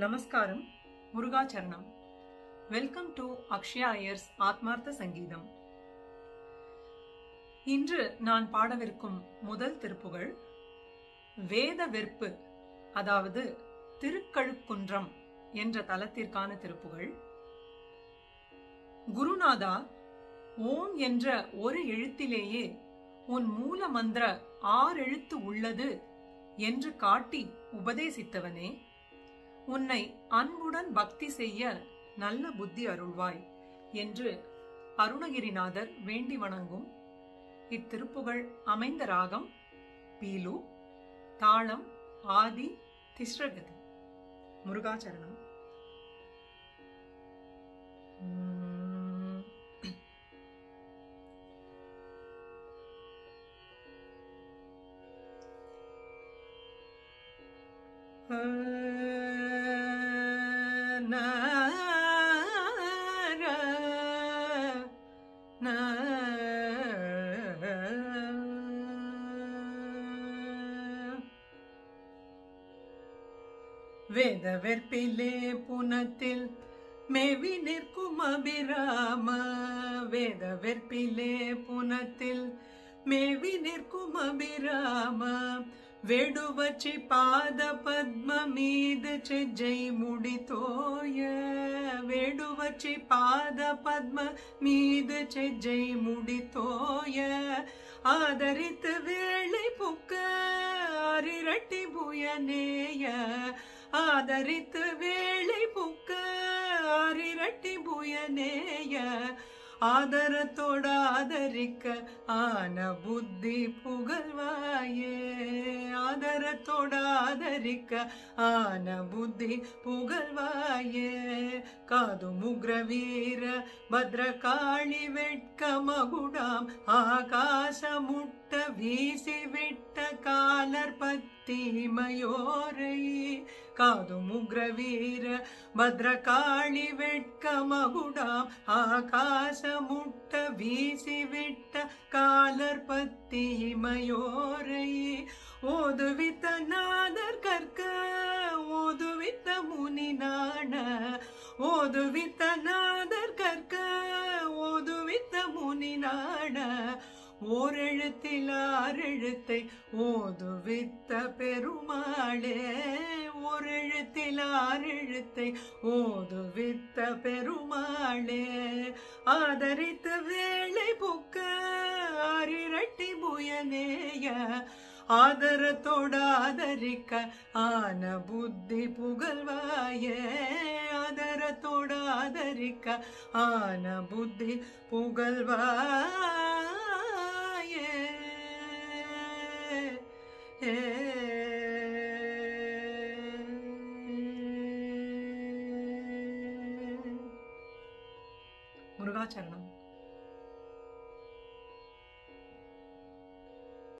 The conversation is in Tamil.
நமஸ்காரம், முருகாச்சரணம். வெல்கம் டு அக்ஷயா ஐயர்ஸ் ஆத்மார்த்த சங்கீதம். இன்று நான் பாடவிருக்கும் முதல் திருப்புகழ் வேத வெற்பு, அதாவது திருக்கழுக்குன்றம் என்ற தலத்திற்கான திருப்புகழ். குருநாதா, ஓம் என்ற ஒரு எழுத்திலேயே உன் மூல மந்திர 6 எழுத்து உள்ளது என்று காட்டி உபதேசித்தவனே, உன்னை அன்புடன் பக்தி செய்ய நல்ல புத்தி அருள்வாய் என்று அருணகிரிநாதர் வேண்டி வணங்கும் இத்திருப்புகழ் அமைந்த ராகம் பீலு, தாளம் ஆதி திஸ்ரகதி. முருகாச்சரணம். வேத வெற்பிலே புனத்தில் மேவி நிற்கும் அபிராம, வேத வெற்பிலே புனத்தில் மேவி நிற்கும் அபிராம, வேடுவச்சி பாத பத்ம மீது செஜ்ஜை முடித்தோய, வேடுவச்சி பாத பத்ம மீது செஜ்ஜை முடித்தோய, ஆதரித்து வேளை புக்க அரிரட்டி புயனேய, ஆதரித்து வேளை புக்க அரிரட்டி புயனேய, ஆதரத்தோட ஆதரிக்க ஆன புத்தி புகழ்வாயே, ஆதரத்தோட ஆதரிக்க ஆன புத்தி புகழ்வாயே, காது முக்ர வீர பத்ரகாளி வெட்க மகுடாம் ஆகாச முட்ட வீசி விட்ட காலர் பத்தி மயோரை, காது முக்ர வீர பத்ரகாளி வெட்க மகுடாம் ஆகாச முட்ட வீசி விட்ட காலர் பத்தி மயோரை, ஓதுவித்த நாதர் கற்க ஓதுவித்த முனி நாண, ஓதுவித்த நாதர் கற்க ஓதுவித்த முனி நாண, ஓரெழுத்தில் 6 எழுத்தை ஓதுவித்த பெருமாளே, ஓரெழுத்தில் 6 எழுத்தை ஓதுவித்த பெருமாளே, ஆதரித்த வேளை புக்க அரிரட்டி புயனேய, ஆதரத்தோட ஆதரிக்க ஆன புத்தி புகழ்வாயே, ஆதரத்தோட ஆதரிக்க ஆன புத்தி புகழ்வாயே. முருகாச்சரணம்.